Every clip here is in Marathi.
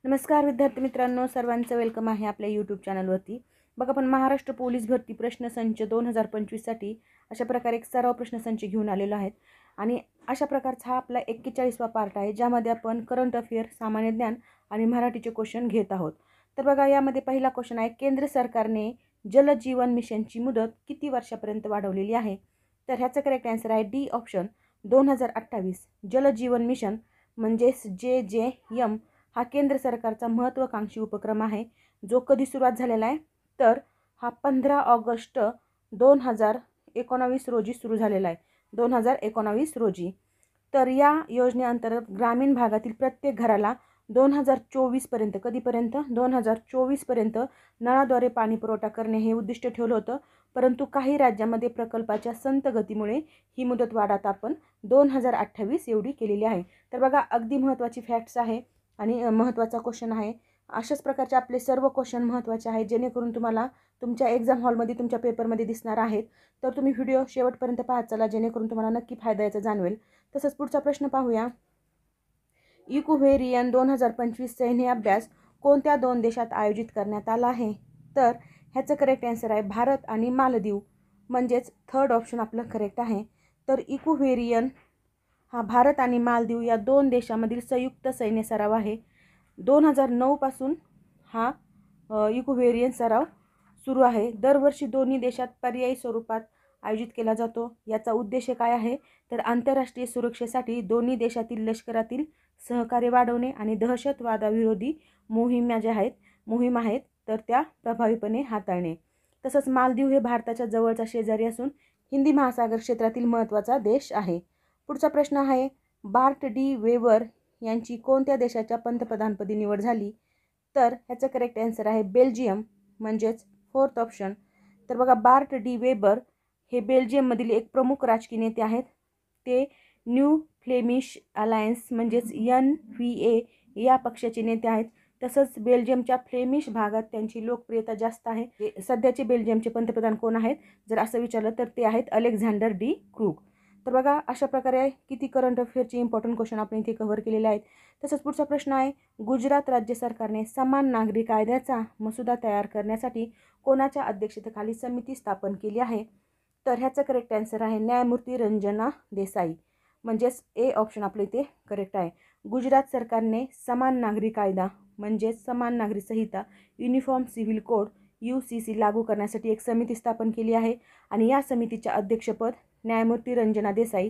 नमस्कार विद्यार्थी मित्रांनो, सर्वांचं वेलकम आहे आपल्या यूट्यूब चॅनलवरती. बघा, आपण महाराष्ट्र पोलीस भरती प्रश्नसंच 2025 साठी अशा प्रकारे एक सराव प्रश्नसंच घेऊन आलेलो आहेत. आणि अशा प्रकारचा हा आपला 41वा पार्ट आहे, ज्यामध्ये आपण करंट अफेअर, सामान्य ज्ञान आणि मराठीचे क्वेश्चन घेत आहोत. तर बघा, यामध्ये पहिला क्वेश्चन आहे, केंद्र सरकारने जल जीवन मिशनची मुदत किती वर्षापर्यंत वाढवलेली आहे? तर ह्याचं करेक्ट आन्सर आहे डी ऑप्शन 2028. जल जीवन मिशन म्हणजेच JJM हा केंद्र सरकारचा महत्त्वाकांक्षी उपक्रम आहे, जो कधी सुरुवात झालेला आहे तर हा 15 ऑगस्ट 2019 रोजी सुरू झालेला आहे. 2019 रोजी. तर या योजनेअंतर्गत ग्रामीण भागातील प्रत्येक घराला 2024 पर्यंत, कधीपर्यंत 2024 पर्यंत नळाद्वारे पाणी पुरवठा करणे हे उद्दिष्ट ठेवलं होतं. परंतु काही राज्यामध्ये प्रकल्पाच्या संत गतीमुळे ही मुदत वाढ आता आपण 2028 एवढी केलेली आहे. तर बघा, अगदी महत्त्वाची फॅक्ट्स आहे आणि महत्त्वाचा क्वेश्चन आहे. अशाच प्रकारचे आपले सर्व क्वेश्चन महत्त्वाचे आहेत, जेणेकरून तुम्हाला तुमच्या एक्झाम हॉलमध्ये, तुमच्या पेपरमध्ये दिसणार आहेत. तर तुम्ही व्हिडिओ शेवटपर्यंत पाहत चला, जेणेकरून तुम्हाला नक्की फायदा याचा जाणवेल. तसंच पुढचा प्रश्न पाहूया. इकुव्हेरियन 2025 सैन्य अभ्यास कोणत्या दोन देशात आयोजित करण्यात आला आहे? तर ह्याचं करेक्ट आन्सर आहे भारत आणि मालदीव, म्हणजेच थर्ड ऑप्शन आपलं करेक्ट आहे. तर इकुव्हेरियन हा भारत आणि मालदीव या दोन देशांमधील संयुक्त सैन्य सराव आहे. 2009 पासून हा इकुव्हेरियन सराव सुरू आहे. दरवर्षी दोन्ही देशात पर्यायी स्वरूपात आयोजित केला जातो. याचा उद्देश काय आहे? तर आंतरराष्ट्रीय सुरक्षेसाठी दोन्ही देशातील लष्करातील सहकार्य वाढवणे आणि दहशतवादाविरोधी मोहीम आहेत तर त्या प्रभावीपणे हाताळणे. तसंच मालदीव हे भारताच्या जवळचा शेजारी असून हिंदी महासागर क्षेत्रातील महत्त्वाचा देश आहे. पुढचा प्रश्न आहे, बार्ट डी वेबर यांची कोणत्या देशाच्या पंतप्रधानपदी निवड झाली? तर ह्याचं करेक्ट आन्सर आहे बेल्जियम, म्हणजेच फोर्थ ऑप्शन. तर बघा, बार्ट डी वेबर हे बेल्जियममधील एक प्रमुख राजकीय नेते आहेत. ते न्यू फ्लेमिश अलायन्स म्हणजेच NVA या पक्षाचे नेते आहेत. तसंच बेल्जियमच्या फ्लेमिश भागात त्यांची लोकप्रियता जास्त आहे. सध्याचे बेल्जियमचे पंतप्रधान कोण आहेत जर असं विचारलं तर ते आहेत अलेक्झांडर डी क्रूग. तर बघा, अशा प्रकारे किती करंट अफेअरचे इम्पॉर्टंट क्वेश्चन आपण इथे कव्हर केलेले आहेत. तसंच पुढचा प्रश्न आहे, गुजरात राज्य सरकारने समान नागरी कायद्याचा मसुदा तयार करण्यासाठी कोणाच्या अध्यक्षतेखाली समिती स्थापन केली आहे? तर ह्याचं करेक्ट आन्सर आहे न्यायमूर्ती रंजना देसाई, म्हणजेच ए ऑप्शन आपलं इथे करेक्ट आहे. गुजरात सरकारने समान नागरी कायदा म्हणजेच समान नागरी संहिता, युनिफॉर्म सिव्हिल कोड UCC लागू करण्यासाठी एक समिती स्थापन केली आहे. आणि या समितीचे अध्यक्षपद न्यायमूर्ती रंजना देसाई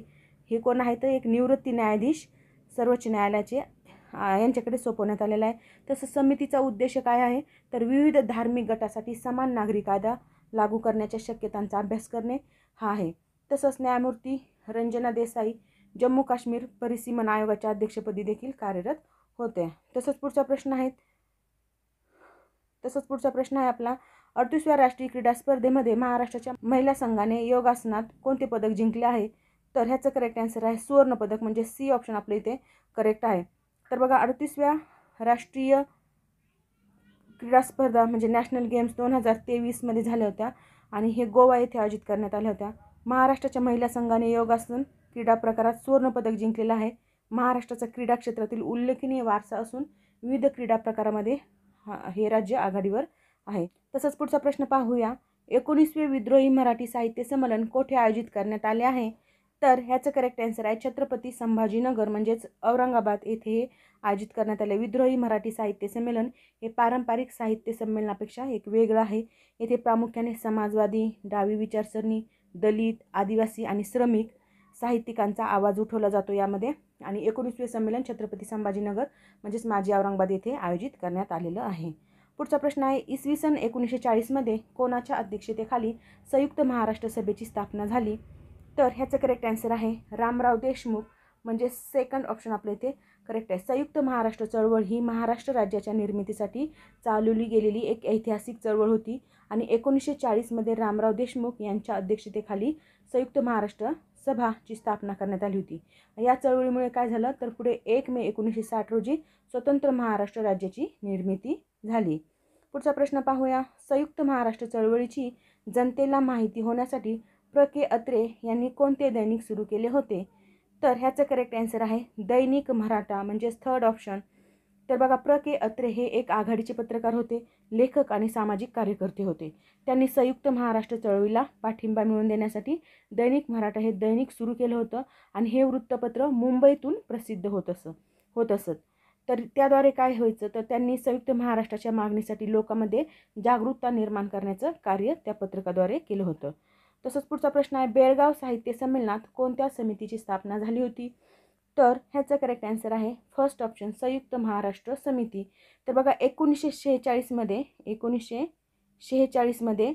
हे कोण आहेत? तर एक निवृत्ती न्यायाधीश सर्वोच्च न्यायालयाचे यांच्याकडे सोपवण्यात आलेला आहे. तसंच समितीचा उद्देश काय आहे? तर विविध धार्मिक गटासाठी समान नागरी कायदा लागू करण्याच्या शक्यतांचा अभ्यास करणे हा आहे. तसंच न्यायमूर्ती रंजना देसाई जम्मू काश्मीर परिसीमन आयोगाच्या अध्यक्षपदी देखील कार्यरत होते. तसंच पुढचा प्रश्न आहे आपला, 38व्या राष्ट्रीय क्रीडा स्पर्धेमध्ये महाराष्ट्राच्या महिला संघाने योगासनात कोणते पदक जिंकले आहे? तर ह्याचं करेक्ट आन्सर आहे सुवर्ण पदक, म्हणजे सी ऑप्शन आपलं इथे करेक्ट आहे. तर बघा, 38व्या राष्ट्रीय क्रीडा स्पर्धा म्हणजे नॅशनल गेम्स 2023 झाल्या होत्या आणि हे गोवा येथे आयोजित करण्यात आल्या होत्या. महाराष्ट्राच्या महिला संघाने योगासन क्रीडा प्रकारात सुवर्ण पदक जिंकलेलं आहे. महाराष्ट्राचा क्रीडा क्षेत्रातील उल्लेखनीय वारसा असून विविध क्रीडा प्रकारामध्ये हे राज्य आघाडीवर आहे. तसंच पुढचा प्रश्न पाहूया, 19वे विद्रोही मराठी साहित्य संमेलन कोठे आयोजित करण्यात आले आहे? तर ह्याचं करेक्ट आन्सर आहे छत्रपती संभाजीनगर, म्हणजेच औरंगाबाद येथे आयोजित करण्यात आले. विद्रोही मराठी साहित्य संमेलन हे पारंपरिक साहित्य संमेलनापेक्षा एक वेगळं आहे. येथे प्रामुख्याने समाजवादी, डावी विचारसरणी, दलित, आदिवासी आणि श्रमिक साहित्यिकांचा आवाज उठवला जातो यामध्ये. आणि 19वे संमेलन छत्रपती संभाजीनगर म्हणजेच माजी औरंगाबाद येथे आयोजित करण्यात आलेलं आहे. पुढचा प्रश्न आहे, इसवी सन 1940 कोणाच्या अध्यक्षतेखाली संयुक्त महाराष्ट्र सभेची स्थापना झाली? तर ह्याचं करेक्ट आन्सर आहे रामराव देशमुख, म्हणजे सेकंड ऑप्शन आपलं इथे करेक्ट आहे. संयुक्त महाराष्ट्र चळवळ ही महाराष्ट्र राज्याच्या निर्मितीसाठी चालवली गेलेली एक ऐतिहासिक चळवळ होती आणि 1940 रामराव देशमुख यांच्या अध्यक्षतेखाली संयुक्त महाराष्ट्र सभाची स्थापना करण्यात आली होती. या चळवळीमुळे काय झालं तर पुढे 1 मे 1960 रोजी स्वतंत्र महाराष्ट्र राज्याची निर्मिती झाली. पुढचा प्रश्न पाहूया, संयुक्त महाराष्ट्र चळवळीची जनतेला माहिती होण्यासाठी प्र.के. अत्रे यांनी कोणते दैनिक सुरू केले होते? तर ह्याचं करेक्ट आन्सर आहे दैनिक मराठा, म्हणजेच थर्ड ऑप्शन. तर बघा के अत्रे हे एक आघाडीचे पत्रकार होते, लेखक आणि सामाजिक कार्यकर्ते होते. त्यांनी संयुक्त महाराष्ट्र चळवळीला पाठिंबा मिळवून देण्यासाठी दैनिक मराठा हे दैनिक सुरू केलं होतं आणि हे वृत्तपत्र मुंबईतून प्रसिद्ध होत असत. तर त्याद्वारे काय व्हायचं, तर त्यांनी संयुक्त महाराष्ट्राच्या मागणीसाठी लोकांमध्ये जागरूकता निर्माण करण्याचं कार्य त्या पत्रकाद्वारे केलं होतं. तसंच पुढचा प्रश्न आहे, बेळगाव साहित्य संमेलनात कोणत्या समितीची स्थापना झाली होती? तर ह्याचं करेक्ट आन्सर आहे फर्स्ट ऑप्शन, संयुक्त महाराष्ट्र समिती. तर बघा 1946मध्ये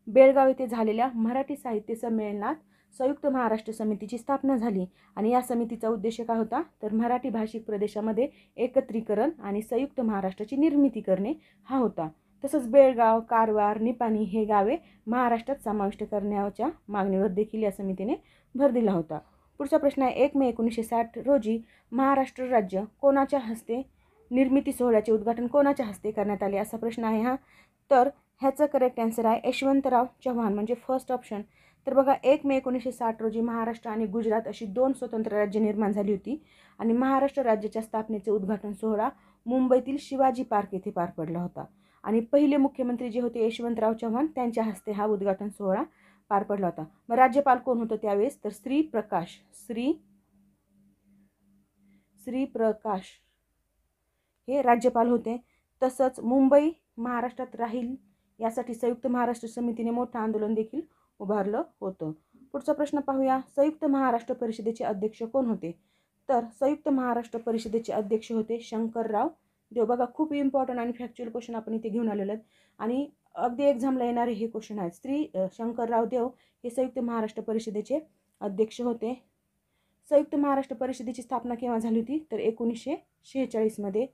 बेळगाव येथे झालेल्या मराठी साहित्य संमेलनात संयुक्त महाराष्ट्र समितीची स्थापना झाली आणि या समितीचा उद्देश काय होता, तर मराठी भाषिक प्रदेशामध्ये एकत्रीकरण आणि संयुक्त महाराष्ट्राची निर्मिती करणे हा होता. तसंच बेळगाव, कारवार, निपाणी हे गावे महाराष्ट्रात समाविष्ट करण्याच्या मागणीवर देखील या समितीने भर दिला होता. पुढचा प्रश्न आहे, 1 मे 1960 रोजी महाराष्ट्र राज्य कोणाच्या हस्ते निर्मिती सोहळ्याचे उद्घाटन कोणाच्या हस्ते करण्यात आले, असा प्रश्न आहे हा. तर ह्याचं करेक्ट आन्सर आहे यशवंतराव चव्हाण, म्हणजे फर्स्ट ऑप्शन. तर बघा 1 मे 1960 रोजी महाराष्ट्र आणि गुजरात अशी 2 स्वतंत्र राज्य निर्माण झाली होती आणि महाराष्ट्र राज्याच्या स्थापनेचे उद्घाटन सोहळा मुंबईतील शिवाजी पार्क येथे पार पडला होता आणि पहिले मुख्यमंत्री जे होते यशवंतराव चव्हाण त्यांच्या हस्ते हा उद्घाटन सोहळा पार पडला होता. मग राज्यपाल कोण होतं त्यावेळेस, तर श्री प्रकाश हे राज्यपाल होते. तसंच मुंबई महाराष्ट्रात राहील यासाठी संयुक्त महाराष्ट्र समितीने मोठं आंदोलन देखील उभारलं होतं. पुढचा प्रश्न पाहूया, संयुक्त महाराष्ट्र परिषदेचे अध्यक्ष कोण होते? तर संयुक्त महाराष्ट्र परिषदेचे अध्यक्ष होते शंकरराव देव. बघा खूप इम्पॉर्टंट आणि फॅक्च्युअल क्वेश्चन आपण इथे घेऊन आलेलो आहेत आणि अगदी एक्झामला येणारे हे क्वेश्चन आहेत. शंकरराव देव हे संयुक्त महाराष्ट्र परिषदेचे अध्यक्ष होते. संयुक्त महाराष्ट्र परिषदेची स्थापना केव्हा झाली होती, तर 1946मध्ये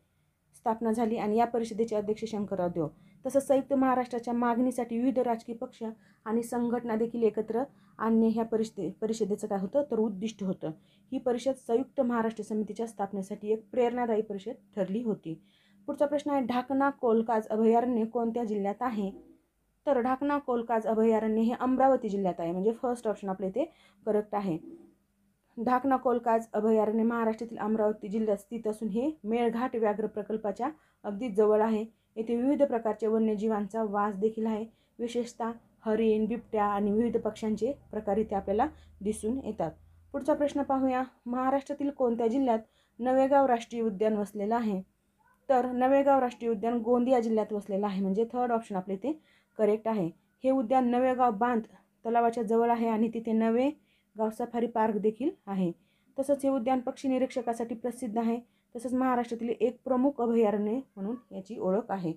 स्थापना झाली आणि या परिषदेचे अध्यक्ष शंकरराव देव. तसंच संयुक्त महाराष्ट्राच्या मागणीसाठी विविध राजकीय पक्ष आणि संघटना देखील एकत्र आणणे ह्या परिषदेचं काय होतं, तर उद्दिष्ट होतं. ही परिषद संयुक्त महाराष्ट्र समितीच्या स्थापनेसाठी एक प्रेरणादायी परिषद ठरली होती. पुढचा प्रश्न आहे, ढाकणा कोलकाज अभयारण्य कोणत्या जिल्ह्यात आहे? तर ढाकणा कोलकाज अभयारण्य हे अमरावती जिल्ह्यात आहे, म्हणजे फर्स्ट ऑप्शन आपल्या इथे करेक्ट आहे. ढाकणा कोलकाज अभयारण्य महाराष्ट्रातील अमरावती जिल्ह्यात स्थित असून हे मेळघाट व्याघ्र प्रकल्पाच्या अगदी जवळ आहे. येथे विविध प्रकारच्या वन्यजीवांचा वास देखील आहे. विशेषतः हरिण, बिबट्या आणि विविध पक्ष्यांचे प्रकार इथे आपल्याला दिसून येतात. पुढचा प्रश्न पाहूया, महाराष्ट्रातील कोणत्या जिल्ह्यात नवेगाव राष्ट्रीय उद्यान वसलेलं आहे? तर नवेगाव राष्ट्रीय उद्यान गोंदिया जिल्ह्यात वसलेलं आहे, म्हणजे थर्ड ऑप्शन आपले इथे करेक्ट आहे. हे उद्यान नवेगाव बांध तलावाच्या जवळ आहे आणि तिथे नवेगाव सफारी पार्क देखील आहे. तसंच हे उद्यान पक्षी निरीक्षकासाठी प्रसिद्ध आहे. तसंच महाराष्ट्रातील एक प्रमुख अभयारण्य म्हणून याची ओळख आहे.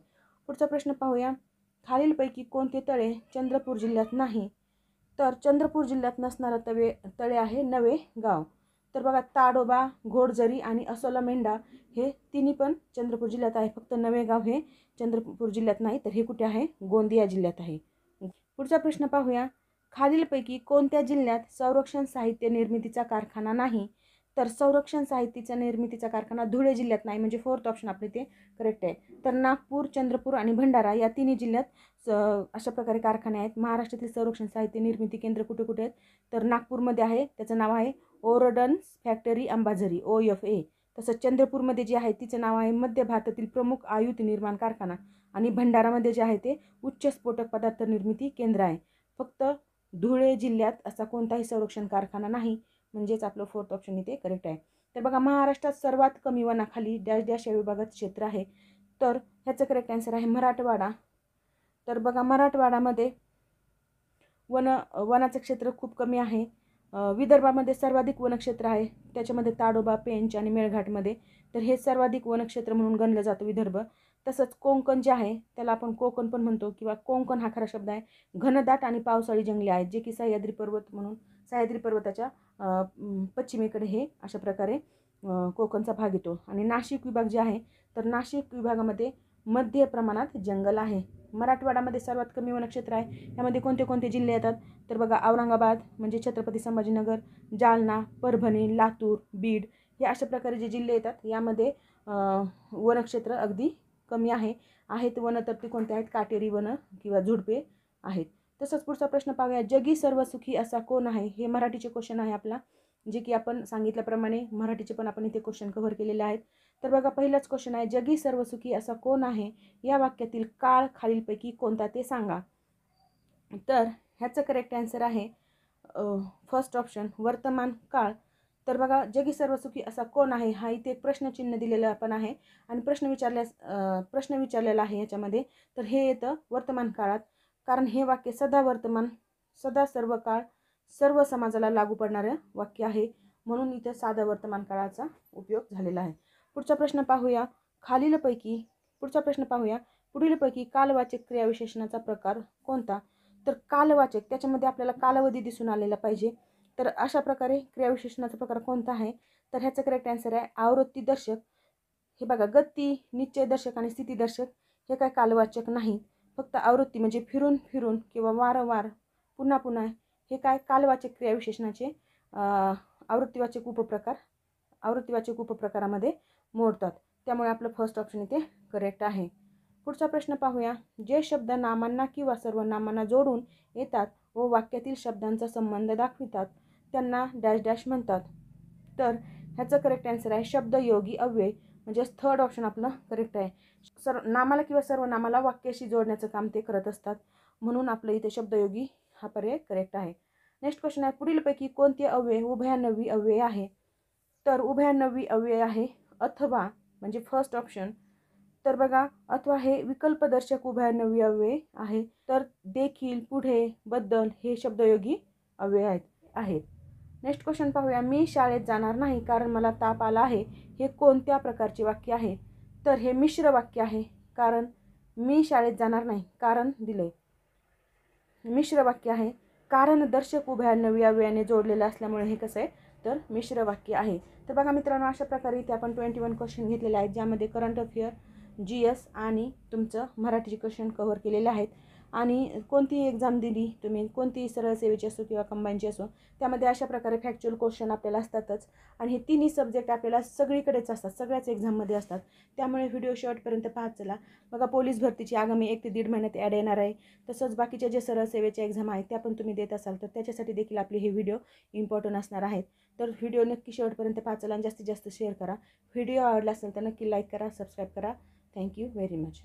पुढचा प्रश्न पाहूया, खालीलपैकी कोणते तळे चंद्रपूर जिल्ह्यात नाही? तर चंद्रपूर जिल्ह्यात नसणारं तळे आहे नवेगाव. तर बघा ताडोबा, घोडझरी आणि असोलामेंढा हे तिन्ही पण चंद्रपूर जिल्ह्यात आहे. फक्त नवेगाव हे चंद्रपूर जिल्ह्यात नाही, तर हे कुठे आहे, गोंदिया जिल्ह्यात आहे. पुढचा प्रश्न पाहूया, खालीलपैकी कोणत्या जिल्ह्यात संरक्षण साहित्य निर्मितीचा कारखाना नाही? तर संरक्षण साहित्याच्या निर्मितीचा कारखाना धुळे जिल्ह्यात नाही, म्हणजे फोर्थ ऑप्शन आपले ते करेक्ट आहे. तर नागपूर, चंद्रपूर आणि भंडारा या तिन्ही जिल्ह्यात अशा प्रकारे कारखाने आहेत. महाराष्ट्रातील संरक्षण साहित्य निर्मिती केंद्र कुठे कुठे आहेत? तर नागपूरमध्ये आहे, त्याचं नाव आहे ओरडन्स फॅक्टरी अंबाझरी OFA. तसंच चंद्रपूरमध्ये जे आहे तिचं नाव आहे मध्य भारतातील प्रमुख आयुध निर्माण कारखाना आणि भंडारामध्ये जे आहे ते उच्च स्फोटक पदार्थ निर्मिती केंद्र आहे. फक्त धुळे जिल्ह्यात असा कोणताही संरक्षण कारखाना नाही, म्हणजेच आपलं फोर्थ ऑप्शन इथे करेक्ट आहे. तर बघा महाराष्ट्रात सर्वात कमी वनाखाली डॅश डॅश या विभागात क्षेत्र आहे. तर ह्याचं करेक्ट आन्सर आहे मराठवाडा. तर बघा मराठवाड्यामध्ये वनाचं क्षेत्र खूप कमी आहे. विदर्भामध्ये सर्वाधिक वनक्षेत्र आहे, त्याच्यामध्ये ताडोबा, पेंच आणि मेळघाटमध्ये. तर हे सर्वाधिक वनक्षेत्र म्हणून गणलं जातं विदर्भ. तसंच कोकण जे आहे त्याला आपण कोकण पण म्हणतो किंवा कोकण हा खरा शब्द आहे. घनदाट आणि पावसाळी जंगले आहेत, जे की सह्याद्री पर्वताच्या पश्चिमेकडे हे अशा प्रकारे कोकणचा भाग येतो. आणि नाशिक विभाग जे आहे तर नाशिक विभागामध्ये मध्य प्रमाणात जंगल आहे. मराठवाड्यामध्ये सर्वात कमी वनक्षेत्र आहे. यामध्ये कोणते कोणते जिल्हे येतात? तर बघा औरंगाबाद म्हणजे छत्रपती संभाजीनगर, जालना, परभणी, लातूर, बीड हे अशा प्रकारे जे जिल्हे येतात यामध्ये वनक्षेत्र अगदी कमी आहेत वन तर ते कोणते आहेत? काटेरी वन किंवा झुडपे आहेत. तसंच पुढचा प्रश्न पाहूया, जगी सर्वसुखी असा कोण आहे? हे मराठीचे क्वेश्चन आहे आपला, जे की आपण सांगितल्याप्रमाणे मराठीचे पण आपण इथे क्वेश्चन कव्हर केलेले आहेत. तर बघा पहिलाच क्वेश्चन आहे, जगी सर्वसुखी असा कोण आहे, या वाक्यातील काळ खालीलपैकी कोणता ते सांगा. तर ह्याचं करेक्ट आन्सर आहे फर्स्ट ऑप्शन वर्तमान काळ. तर बघा जगी सर्वसुखी असा कोण आहे, हा इथे एक प्रश्नचिन्ह दिलेला पण आहे आणि प्रश्न विचारलेला आहे याच्यामध्ये. तर हे येतं वर्तमान काळात, कारण हे वाक्य सदा वर्तमान, सदा सर्व काळ, सर्व समाजाला लागू पडणारं वाक्य आहे, म्हणून इथं साधा वर्तमान काळाचा उपयोग झालेला आहे. पुढचा प्रश्न पाहूया. पुढीलपैकी कालवाचक क्रियाविशेषणाचा प्रकार कोणता. तर कालवाचक, त्याच्यामध्ये आपल्याला कालावधी दिसून आलेला पाहिजे. तर अशा प्रकारे क्रियाविशेषणाचा प्रकार कोणता आहे, तर ह्याचं करेक्ट आन्सर आहे आवृत्ती दर्शक. हे बघा, गती, निश्चय दर्शक आणि स्थिती दर्शक हे काय कालवाचक नाही. फक्त आवृत्ती म्हणजे फिरून फिरून किंवा वारंवार, पुन्हा पुन्हा, हे काय कालवाचक क्रियाविशेषणाचे आवृत्तीवाचक उपप्रकारामध्ये मोडतात. त्यामुळे आपलं फर्स्ट ऑप्शन इथे करेक्ट आहे. पुढचा प्रश्न पाहूया. जे शब्द नामांना किंवा सर्वनामांना जोडून येतात व वाक्यातील शब्दांचा संबंध दाखवितात त्यांना डॅश डॅश म्हणतात. तर ह्याचं करेक्ट आन्सर आहे शब्दयोगी अव्यय, म्हणजेच थर्ड ऑप्शन आपलं करेक्ट आहे. नामाला किंवा सर्वनामाला वाक्याशी जोडण्याचं काम ते करत असतात, म्हणून आपलं इथे शब्दयोगी हा पर्याय करेक्ट आहे. नेक्स्ट क्वेश्चन आहे, पुढीलपैकी कोणते अव्यय उभयान्वयी अव्यय आहे. तर उभयान्वयी अव्यय आहे अथवा, म्हणजे फर्स्ट ऑप्शन. तर बघा, अथवा हे विकल्पदर्शक उभयान्वयी अव्यय आहे. तर देखील, पुढे, बद्दल हे शब्दयोगी अव्यय आहेत. नेक्स्ट क्वेश्चन पाहूया. मी शाळेत जाणार नाही कारण मला ताप आला आहे, हे कोणत्या प्रकारचे वाक्य आहे. तर हे मिश्र वाक्य आहे, कारण मी शाळेत जाणार नाही कारण दिले. मिश्र वाक्य आहे, कारण दर्शक उभयान्वयी अव्ययाने जोडलेलं असल्यामुळे हे कसं आहे, तर मिश्र वाक्य आहे. तर बघा मित्रांनो, अशा प्रकारे इथे आपण 21 क्वेश्चन घेतलेले आहेत, ज्यामध्ये करंट अफेअर, GS आणि तुमचं मराठीचे क्वेश्चन कव्हर केलेले आहेत. आणि कोणतीही एक्झाम दिली तुम्ही, कोणतीही सरळ सेवेची असो किंवा कंबाईनची असो, त्यामध्ये अशा प्रकारे फॅक्च्युअल क्वेश्चन आपल्याला असतातच. आणि हे तिन्ही सब्जेक्ट आपल्याला सगळीकडेच असतात, सगळ्याच एक्झाममध्ये असतात. त्यामुळे व्हिडिओ शेवटपर्यंत पाहत चला. बघा, पोलीस भरतीची आगामी 1 ते 1.5 महिन्यात ॲड येणार आहे. तसंच बाकीचे जे सरळ सेवेचे एक्झाम आहेत त्या पण तुम्ही देत असाल तर त्याच्यासाठी देखील आपले हे व्हिडिओ इम्पॉर्टंट असणार आहेत. तर व्हिडिओ नक्की शेवटपर्यंत पाहा चला आणि जास्तीत जास्त शेअर करा. व्हिडिओ आवडला असेल तर नक्की लाईक करा, सबस्क्राईब करा. Thank you very much.